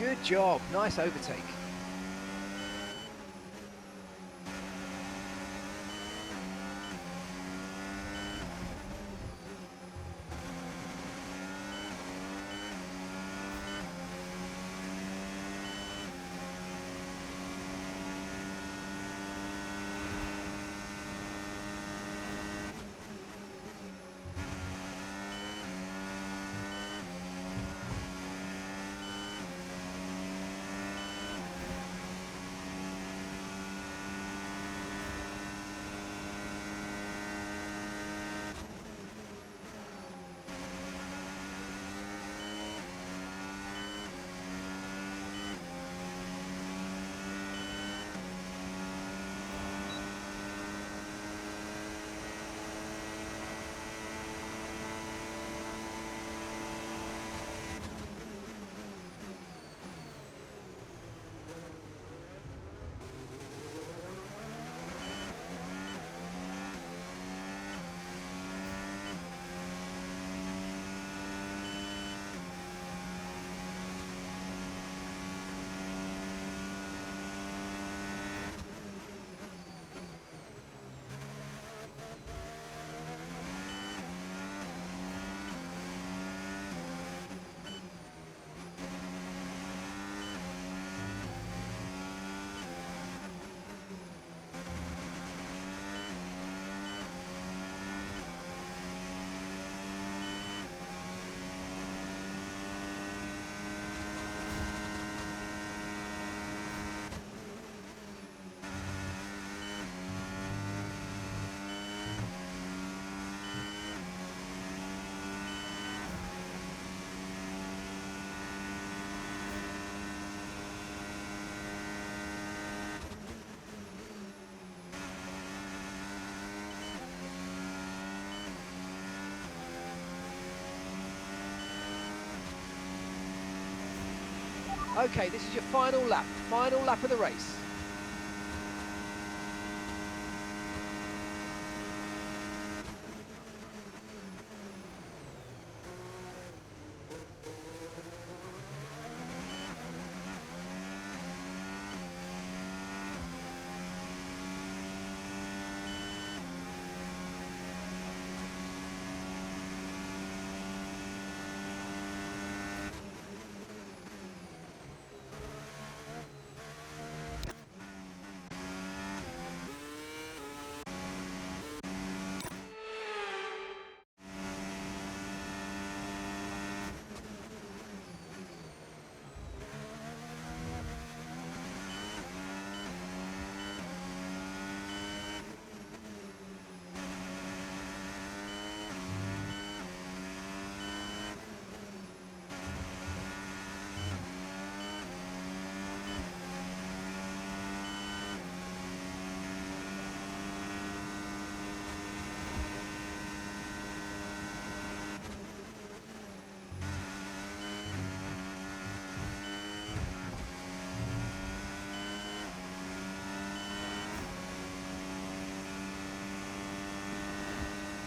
Good job, nice overtake. Okay, this is your final lap of the race.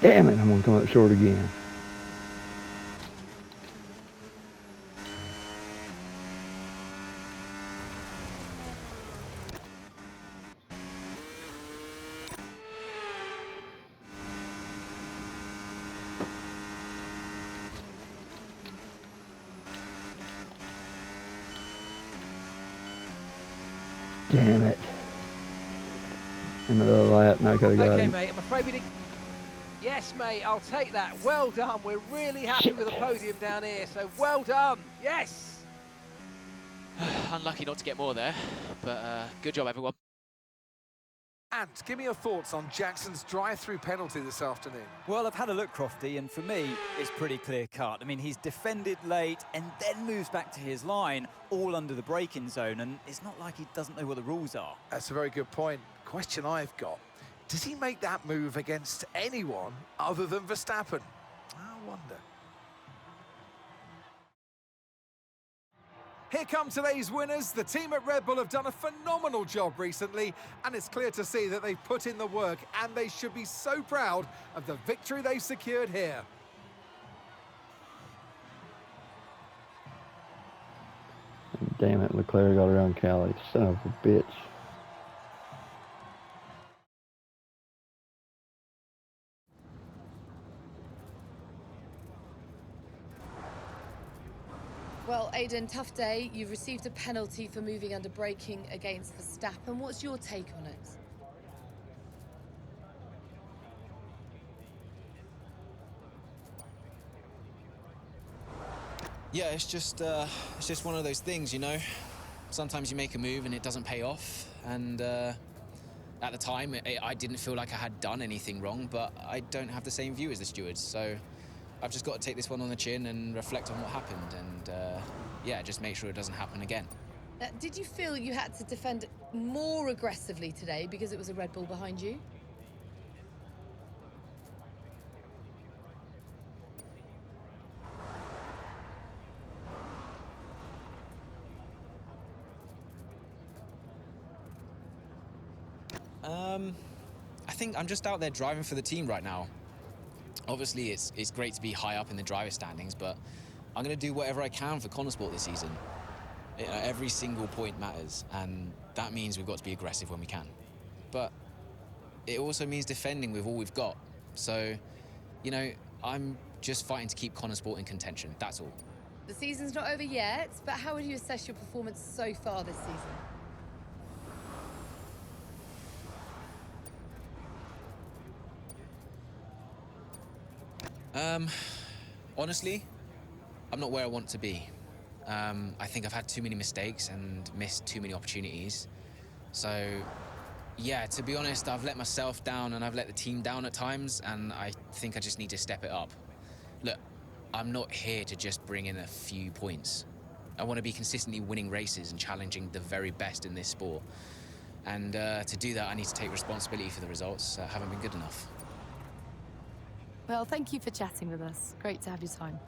Damn it, I'm going to come up short again. Damn it. Another lap, and I could have got Okay, him. mate, I'm afraid we didn't... Yes, mate, I'll take that. Well done. We're really happy with the podium down here, so well done. Yes! Unlucky not to get more there, but good job, everyone. And give me your thoughts on Jackson's drive-through penalty this afternoon. Well, I've had a look, Crofty, and for me, it's pretty clear-cut. I mean, he's defended late and then moves back to his line, all under the braking zone, and it's not like he doesn't know what the rules are. That's a very good point. Question I've got, does he make that move against anyone other than Verstappen? I wonder. Here come today's winners. The team at Red Bull have done a phenomenal job recently, and it's clear to see that they've put in the work, and they should be so proud of the victory they've secured here. Damn it, Leclerc got around Callie. Son of a bitch. Well, Aiden, tough day. You've received a penalty for moving under braking against Verstappen. What's your take on it? Yeah, it's just one of those things, you know. Sometimes you make a move and it doesn't pay off. And at the time, I didn't feel like I had done anything wrong, but I don't have the same view as the stewards. So I've just got to take this one on the chin and reflect on what happened. And yeah, just make sure it doesn't happen again. Did you feel you had to defend more aggressively today because it was a Red Bull behind you? I think I'm just out there driving for the team right now. Obviously, it's great to be high up in the driver standings, but I'm going to do whatever I can for Connosport this season. Every single point matters, and that means we've got to be aggressive when we can. But it also means defending with all we've got. So, you know, I'm just fighting to keep Connosport in contention, that's all. The season's not over yet, but how would you assess your performance so far this season? Honestly, I'm not where I want to be. I think I've had too many mistakes and missed too many opportunities. So, yeah, to be honest, I've let myself down and I've let the team down at times, and I think I just need to step it up. Look, I'm not here to just bring in a few points. I want to be consistently winning races and challenging the very best in this sport. And to do that, I need to take responsibility for the results that haven't been good enough. Well, thank you for chatting with us. Great to have your time.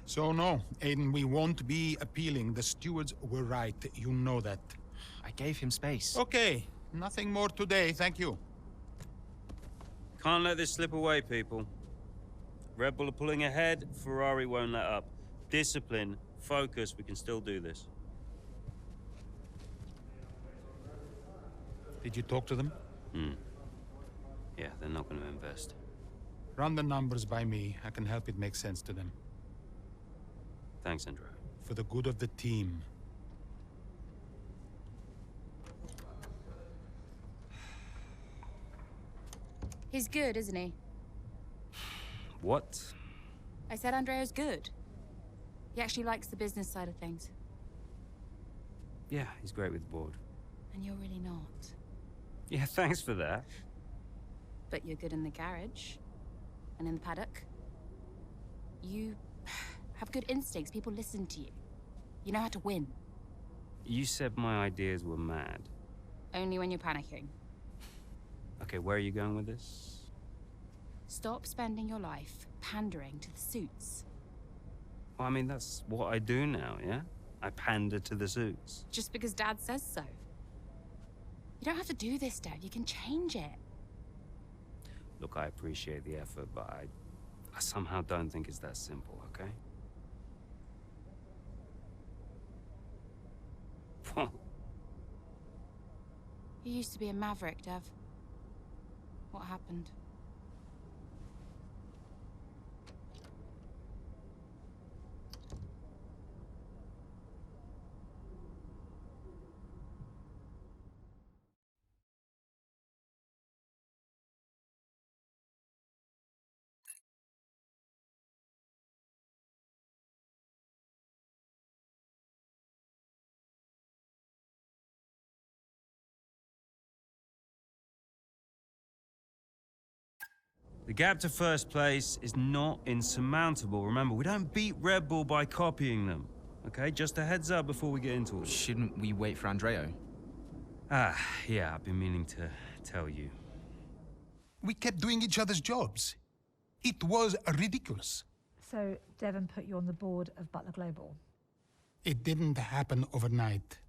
So no, Aiden, we won't be appealing. The stewards were right. You know that. I gave him space. Okay, nothing more today, thank you. Can't let this slip away, people. Red Bull are pulling ahead, Ferrari won't let up. Discipline, focus, we can still do this. Did you talk to them? Yeah, they're not going to invest. Run the numbers by me. I can help it make sense to them. Thanks, Andrew. For the good of the team. He's good, isn't he? What? I said Andrea's good. He actually likes the business side of things. Yeah, he's great with the board. And you're really not. Yeah, thanks for that. But you're good in the garage. And in the paddock. You have good instincts. People listen to you. You know how to win. You said my ideas were mad. Only when you're panicking. Okay, where are you going with this? Stop spending your life pandering to the suits. Well, I mean, that's what I do now, yeah? I pander to the suits. Just because Dad says so. You don't have to do this, Dev. You can change it. Look, I appreciate the effort, but I somehow don't think it's that simple, okay? Well, You used to be a maverick, Dev. What happened? the gap to first place is not insurmountable. Remember, we don't beat Red Bull by copying them. Okay, just a heads up before we get into it. Shouldn't we wait for Andreo? Yeah, I've been meaning to tell you. We kept doing each other's jobs. It was ridiculous. So Devon put you on the board of Butler Global. It didn't happen overnight.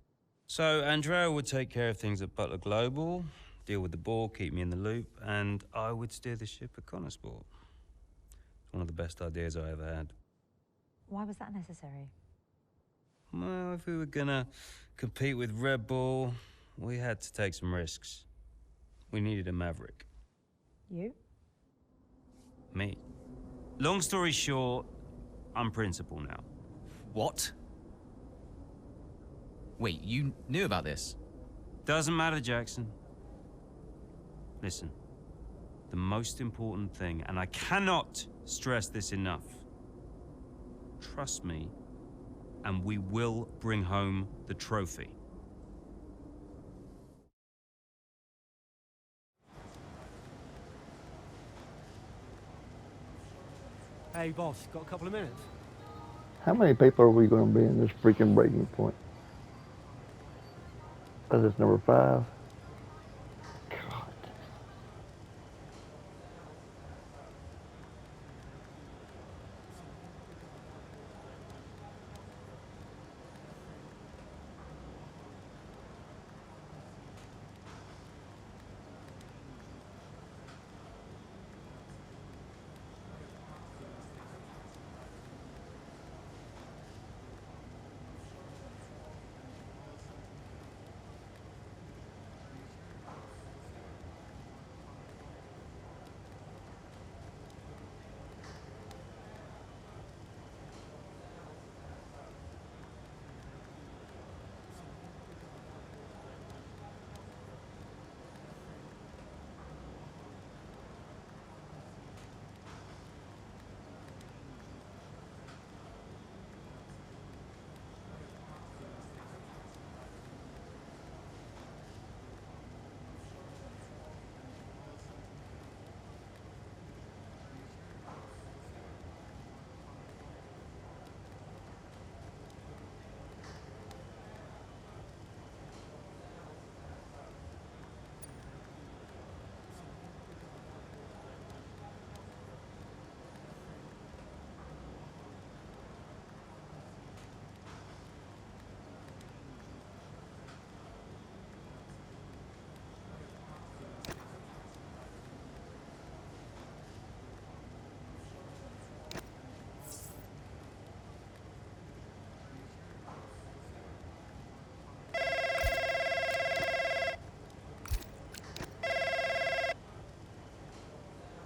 So, Andrea would take care of things at Butler Global, deal with the board, keep me in the loop, and I would steer the ship at Connorsport. It's one of the best ideas I ever had. Why was that necessary? Well, if we were gonna compete with Red Bull, we had to take some risks. We needed a maverick. You? Me. Long story short, I'm principal now. What? Wait, you knew about this? Doesn't matter, Jackson. Listen, the most important thing, and I cannot stress this enough, trust me, and we will bring home the trophy. Hey, boss, got a couple of minutes? How many people are we going to be in this freaking breaking point? Is this number 5? God.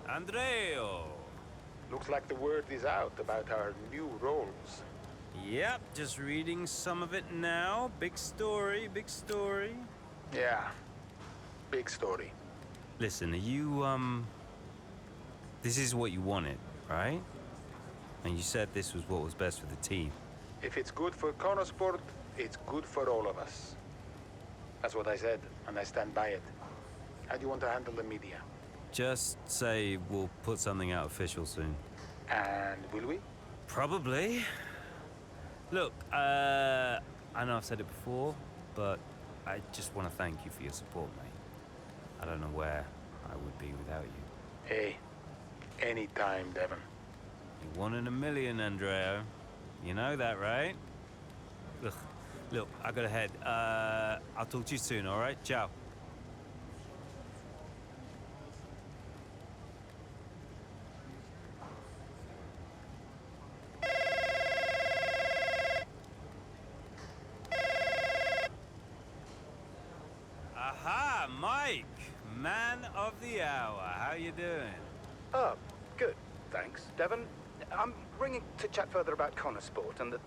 Andreo! Looks like the word is out about our new roles. Yep, just reading some of it now. Big story, big story. Yeah, big story. Listen, are you, this is what you wanted, right? And you said this was what was best for the team. If it's good for Connorsport, it's good for all of us. That's what I said, and I stand by it. How do you want to handle the media? Just say we'll put something out official soon. And will we? Probably. Look, I know I've said it before, but I just want to thank you for your support, mate. I don't know where I would be without you. Hey, Anytime, Devon. You're 1 in a million, Andreo. You know that, right? Ugh. Look, I gotta head. I'll talk to you soon, all right? Ciao. Aha, Mike! Man of the hour. How you doing? Oh, good. Thanks, Devon. I'm ringing to chat further about Connor Sport and the...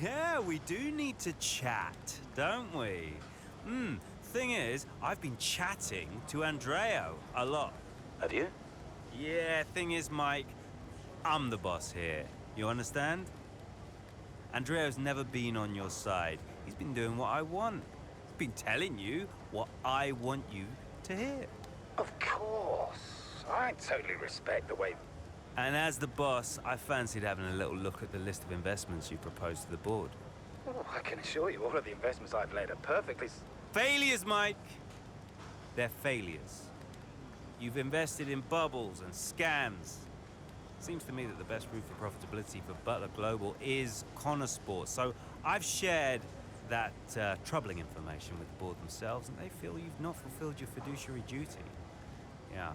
Yeah, we do need to chat, don't we? Thing is, I've been chatting to Andreo a lot. Have you? Yeah, thing is, Mike, I'm the boss here. You understand? Andreo's never been on your side. He's been doing what I want. He's been telling you what I want you to hear. Of course. I totally respect the way... And as the boss, I fancied having a little look at the list of investments you proposed to the board. Oh, I can assure you all of the investments I've laid are perfectly... Failures, Mike! They're failures. You've invested in bubbles and scams. Seems to me that the best route for profitability for Butler Global is Connor Sport. So I've shared that troubling information with the board themselves, and they feel you've not fulfilled your fiduciary duty. Yeah.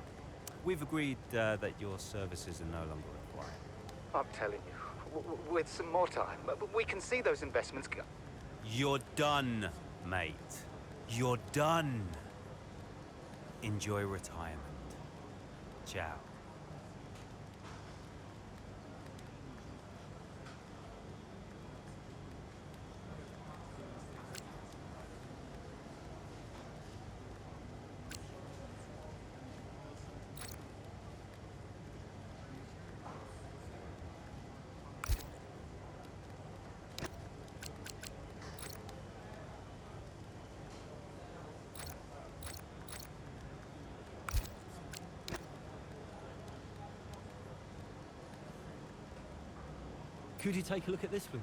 We've agreed that your services are no longer required. I'm telling you, with some more time, we can see those investments go... You're done, mate. You're done. Enjoy retirement. Ciao. Could you take a look at this, please?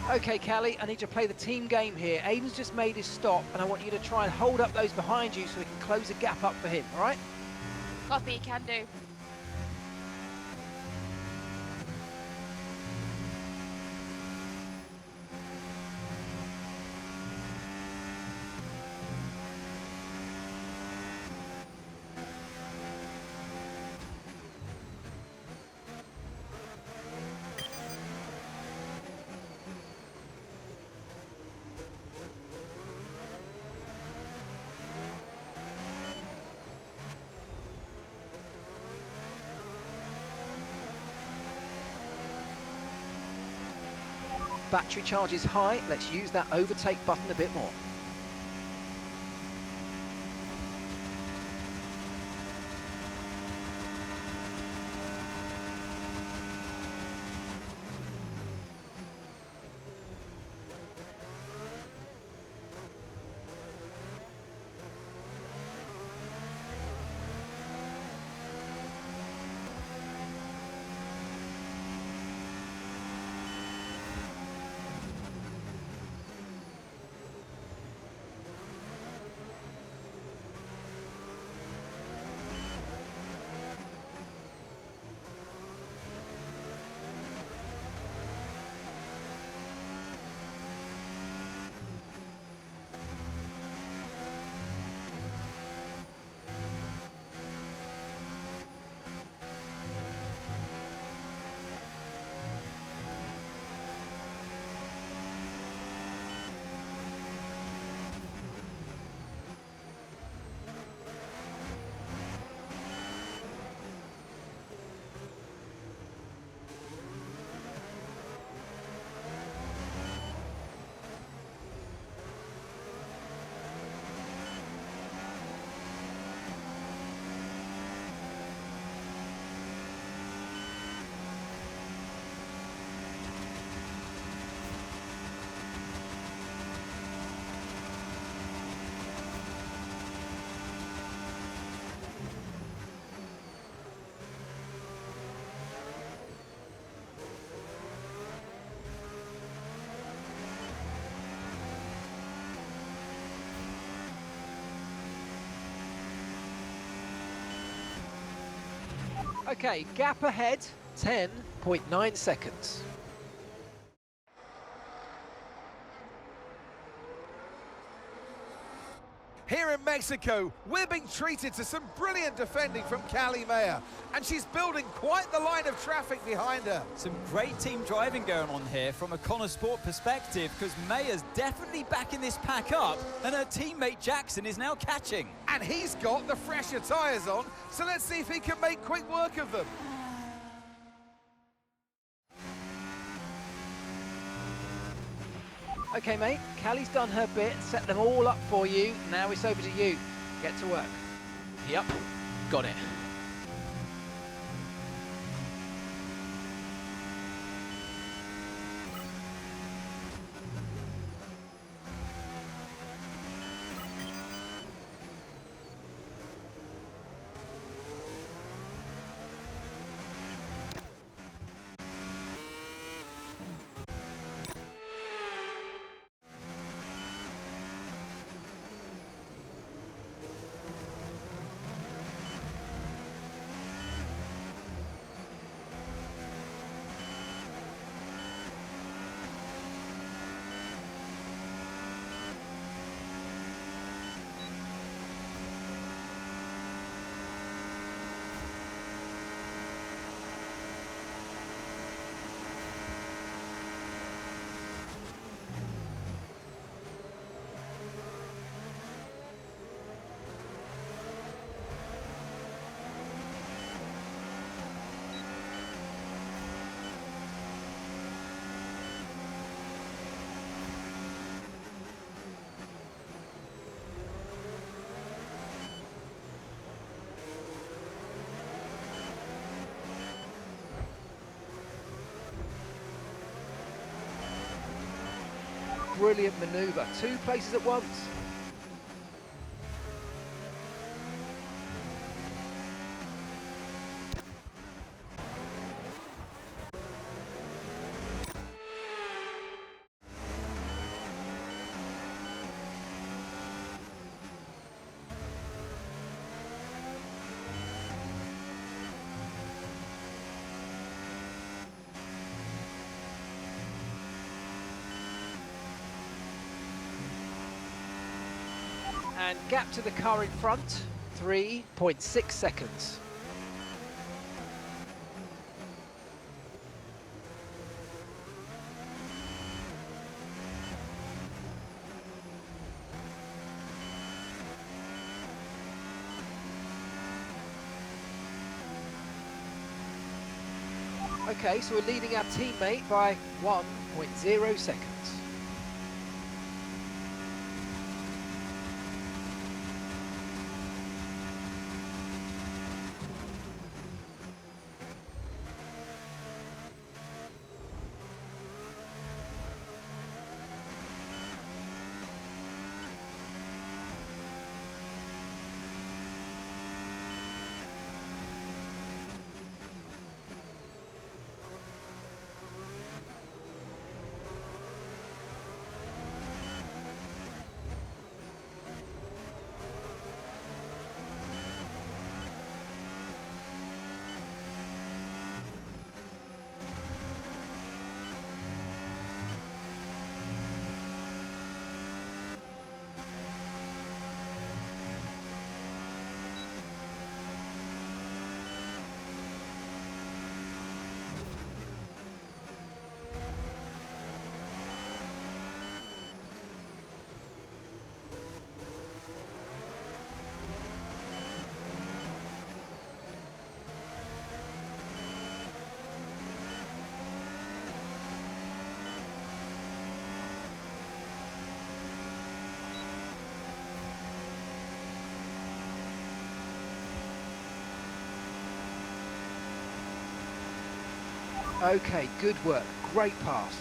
Okay, Callie, I need to play the team game here. Aiden's just made his stop, and I want you to try and hold up those behind you so we can close the gap up for him, all right? Copy, can do. Battery charge is high. Let's use that overtake button a bit more. Okay, gap ahead, 10.9 seconds. Here in Mexico, we're being treated to some brilliant defending from Callie Mayer, and she's building quite the line of traffic behind her. Some great team driving going on here from a Connor Sport perspective, because Mayer's definitely backing this pack up, and her teammate Jackson is now catching. And he's got the fresher tyres on, so let's see if he can make quick work of them. Okay, mate, Callie's done her bit, set them all up for you. Now it's over to you. Get to work. Yep, got it. Brilliant manoeuvre, 2 places at once. And gap to the car in front, 3.6 seconds. Okay, so we're leading our teammate by 1.0 seconds. Okay, good work, great pass.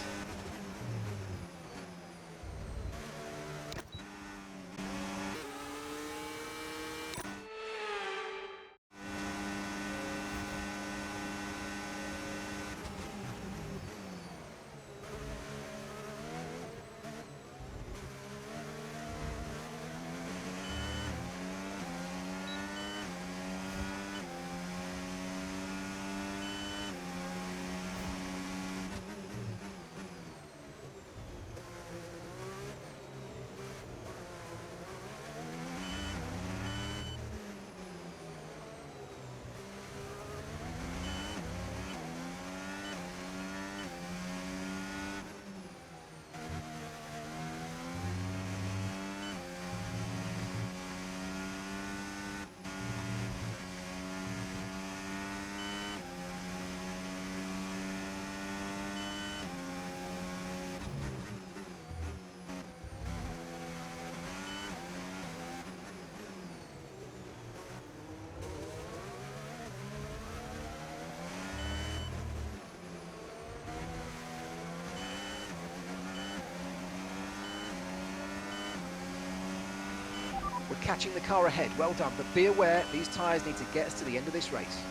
We're catching the car ahead. Well done, but be aware, these tyres need to get us to the end of this race.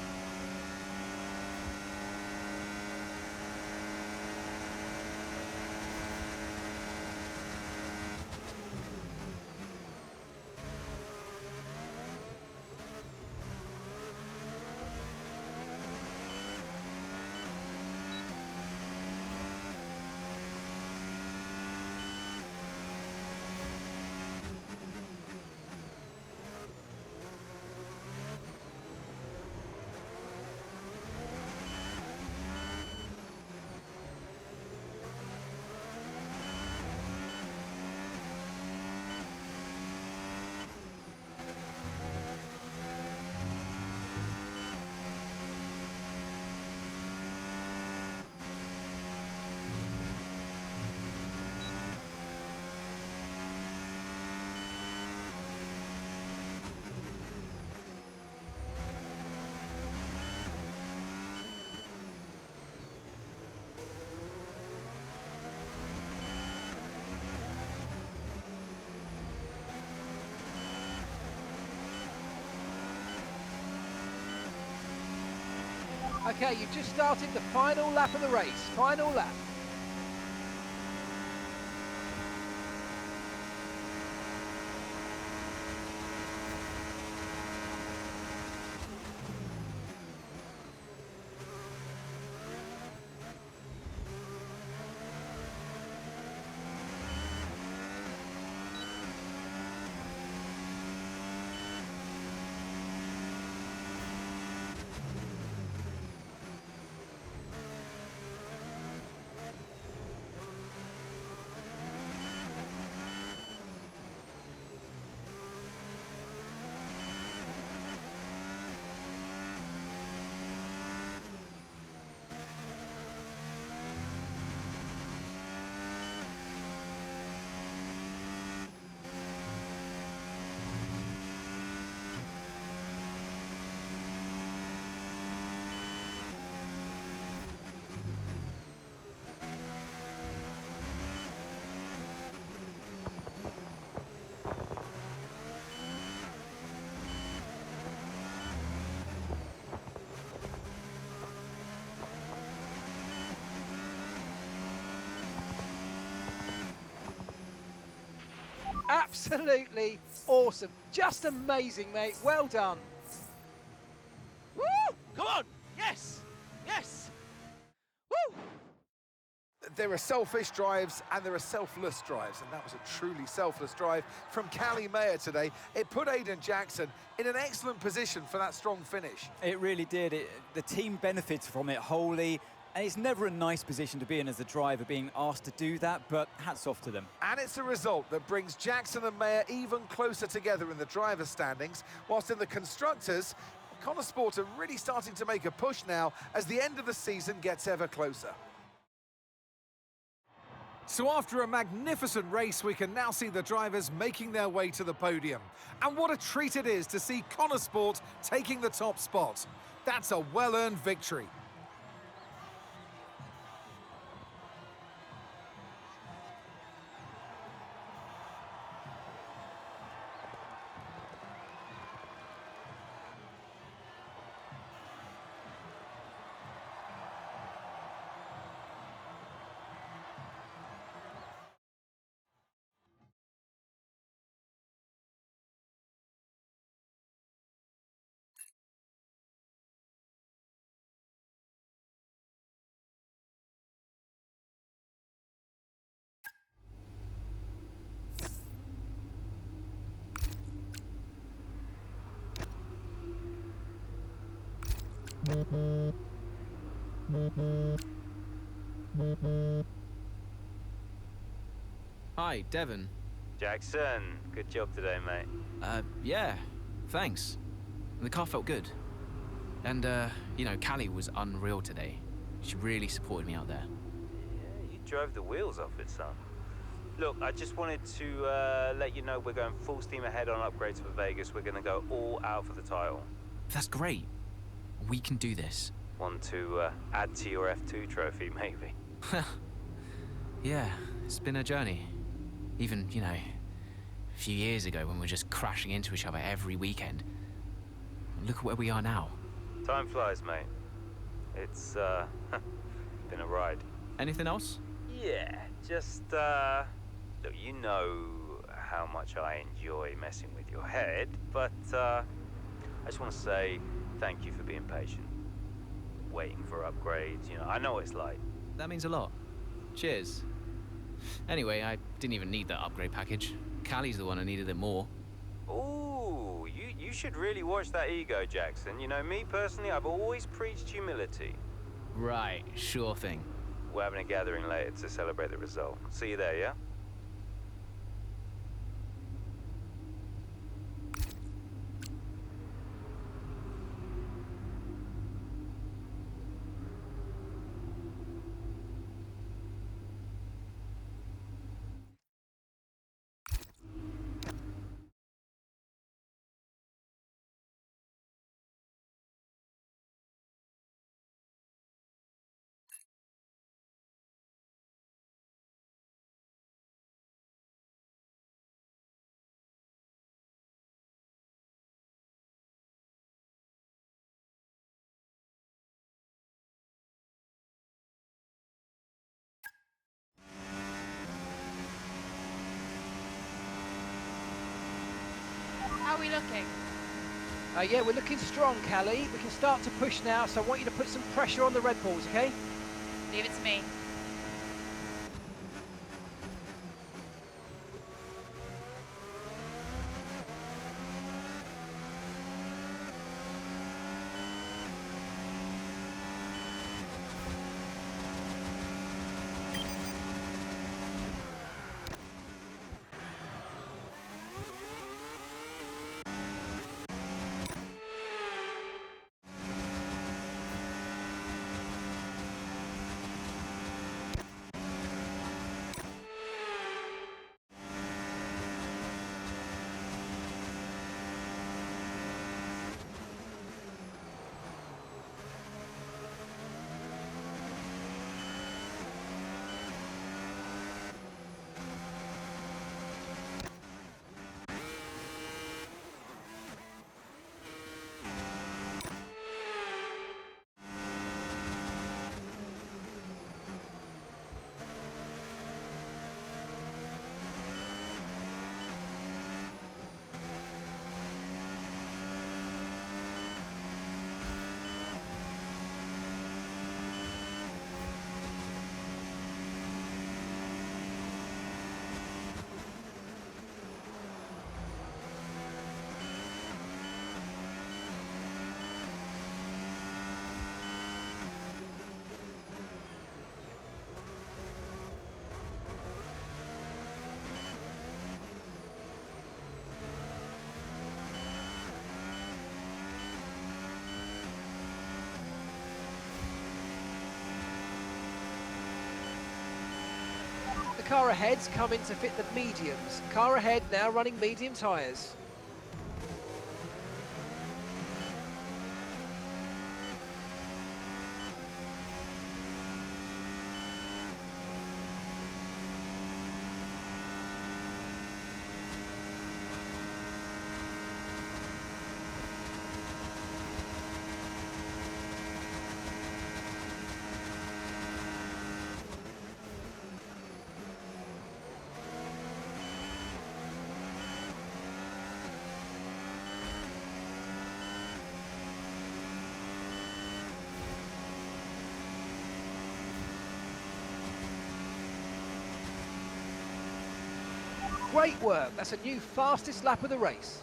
Okay, you've just started the final lap of the race. Final lap. Absolutely awesome. Just amazing, mate. Well done. Woo! Come on! Yes! Yes! Woo! There are selfish drives and there are selfless drives, and that was a truly selfless drive from Callie Mayer today. It put Aiden Jackson in an excellent position for that strong finish. It really did. The team benefited from it wholly, and it's never a nice position to be in as a driver, being asked to do that, but hats off to them. And it's a result that brings Jackson and Mayer even closer together in the driver's standings, whilst in the constructors, Connor Sport are really starting to make a push now as the end of the season gets ever closer. So after a magnificent race, we can now see the drivers making their way to the podium. And what a treat it is to see Connor Sport taking the top spot. That's a well-earned victory. Hi, Devon. Jackson, good job today, mate. Yeah, thanks. The car felt good. And, you know, Callie was unreal today. She really supported me out there. Yeah, you drove the wheels off it, son. Look, I just wanted to let you know we're going full steam ahead on upgrades for Vegas. We're going to go all out for the title. That's great. We can do this. Want to add to your F2 trophy, maybe? Yeah, it's been a journey. Even, you know, A few years ago when we were just crashing into each other every weekend. Look at where we are now. Time flies, mate. It's, been a ride. Anything else? Yeah, just, look, you know how much I enjoy messing with your head, but, I just want to say thank you for being patient. Waiting for upgrades, you know, I know what it's like. That means a lot. Cheers. Anyway, I didn't even need that upgrade package. Callie's the one who needed it more. Ooh, you should really watch that ego, Jackson. You know, me personally, I've always preached humility. Right, sure thing. We're having a gathering later to celebrate the result. See you there, yeah? How are we looking? Yeah, we're looking strong, Callie. We can start to push now, so I want you to put some pressure on the Red Bulls, okay? Leave it to me. The car ahead's coming to fit the mediums. Car ahead now running medium tyres. Great work. That's a new fastest lap of the race.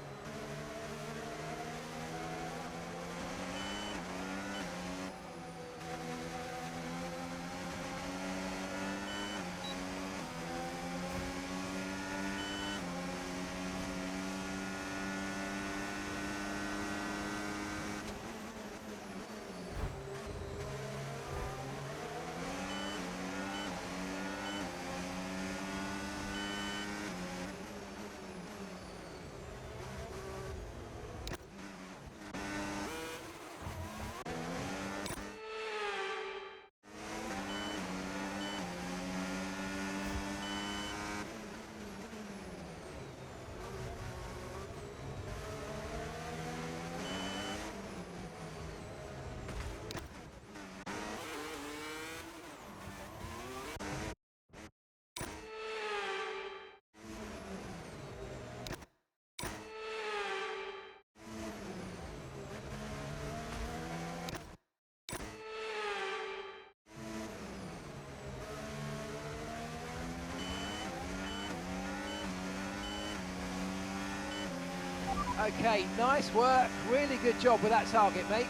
Okay, nice work. Really good job with that target, mate.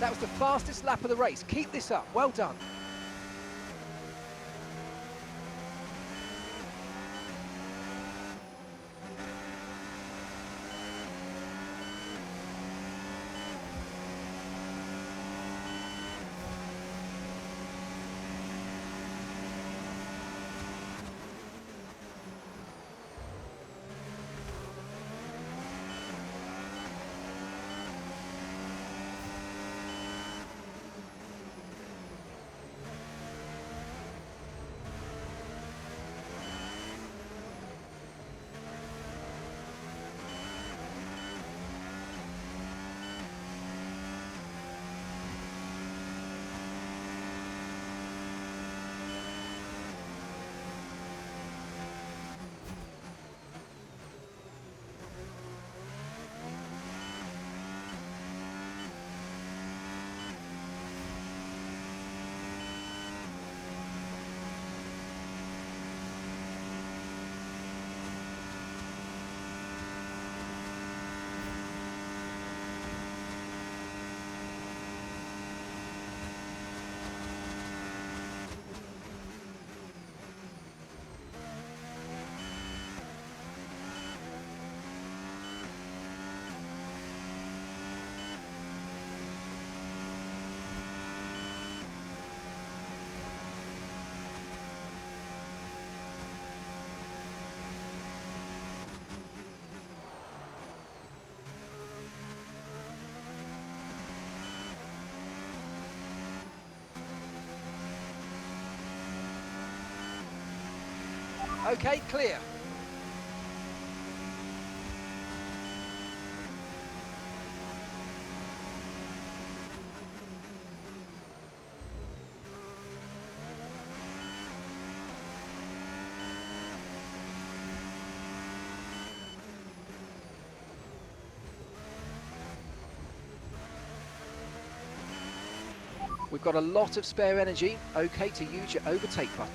That was the fastest lap of the race. Keep this up. Well done. Okay, clear. We've got a lot of spare energy. Okay to use your overtake button.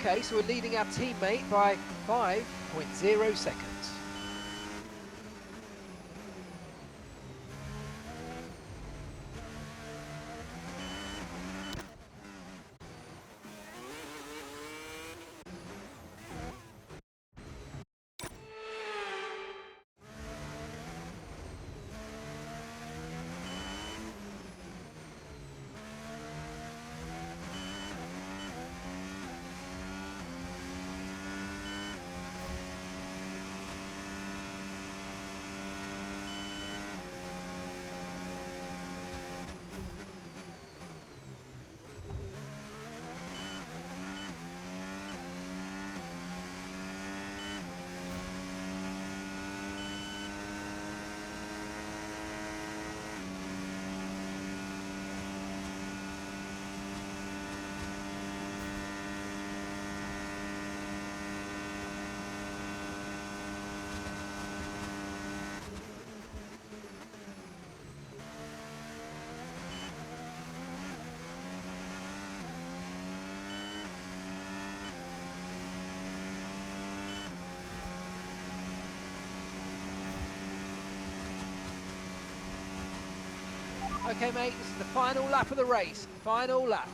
Okay, so we're leading our teammate by 5.0 seconds. Okay, mate, this is the final lap of the race. Final lap.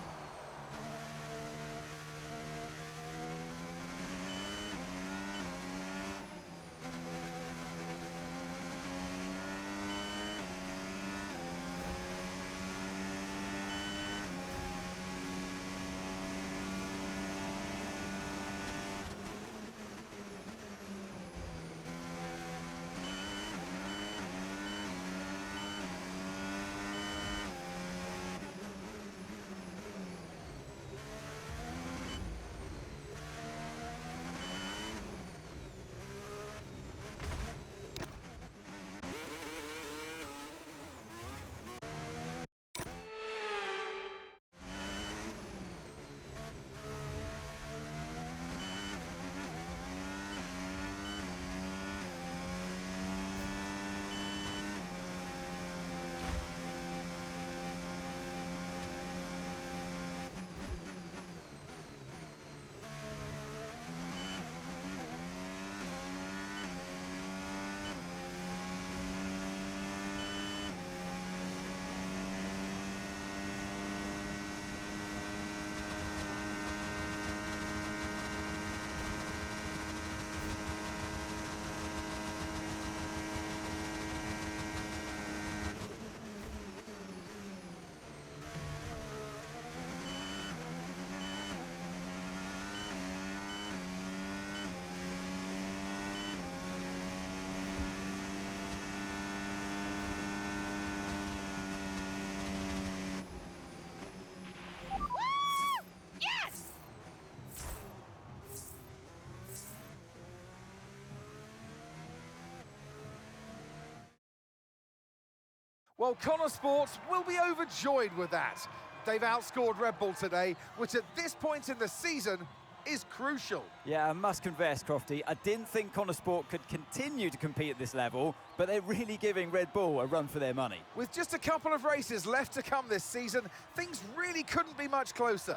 Well, Connor Sports will be overjoyed with that. They've outscored Red Bull today, which at this point in the season is crucial. Yeah, I must confess, Crofty, I didn't think Connor Sport could continue to compete at this level, but they're really giving Red Bull a run for their money. With just a couple of races left to come this season, things really couldn't be much closer.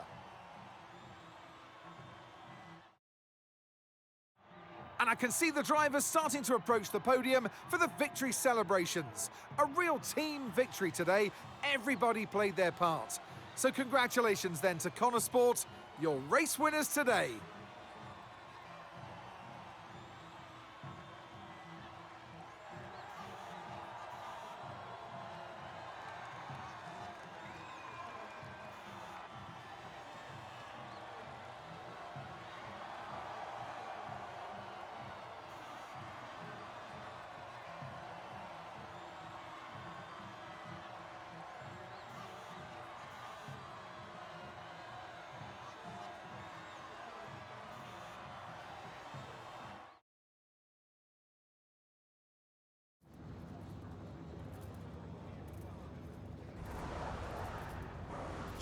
And I can see the drivers starting to approach the podium for the victory celebrations. A real team victory today. Everybody played their part. So congratulations then to Connor Sport, your race winners today.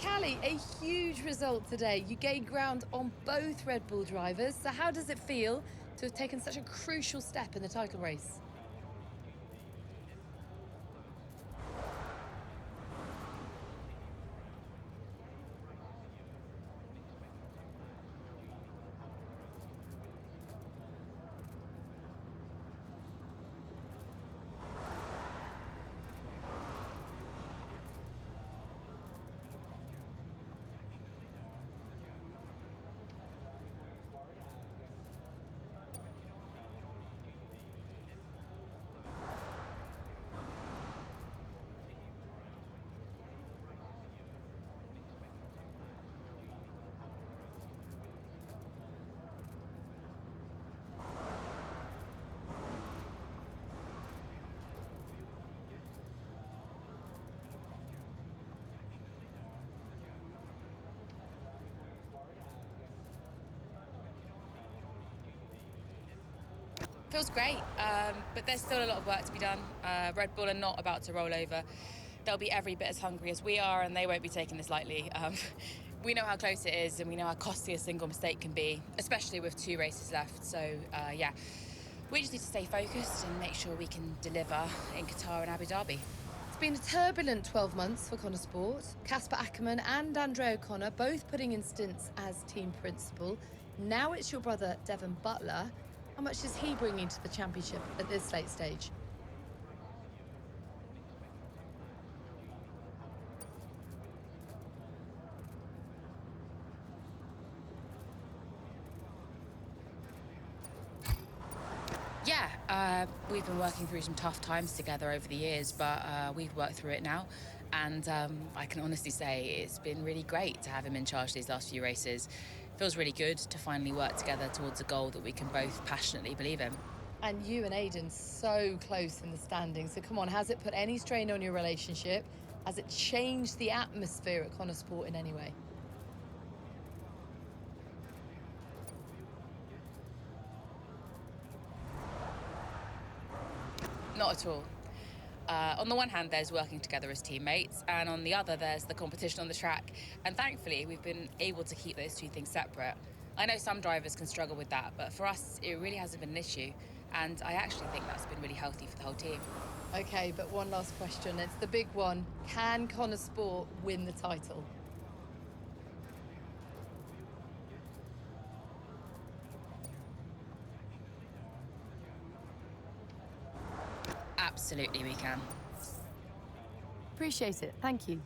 Callie, a huge result today. You gained ground on both Red Bull drivers. So how does it feel to have taken such a crucial step in the title race? Feels great, but there's still a lot of work to be done. Red Bull are not about to roll over. They'll be every bit as hungry as we are, and they won't be taking this lightly. We know how close it is, and we know how costly a single mistake can be, especially with 2 races left. So, yeah, we just need to stay focused and make sure we can deliver in Qatar and Abu Dhabi. It's been a turbulent 12 months for Connor Sport. Casper Ackerman and Andre O'Connor both putting in stints as team principal. Now it's your brother, Devon Butler. How much is he bringing to the championship at this late stage? Yeah, we've been working through some tough times together over the years, but we've worked through it now. And I can honestly say it's been really great to have him in charge these last few races. Feels really good to finally work together towards a goal that we can both passionately believe in. And you and Aidan so close in the standings. So come on, has it put any strain on your relationship? Has it changed the atmosphere at Connor Sport in any way? Not at all. On the one hand, there's working together as teammates, and on the other, there's the competition on the track. And thankfully, we've been able to keep those two things separate. I know some drivers can struggle with that, but for us, it really hasn't been an issue. And I actually think that's been really healthy for the whole team. Okay, but one last question. It's the big one. Can Connor Sport win the title? Absolutely, we can. Appreciate it. Thank you.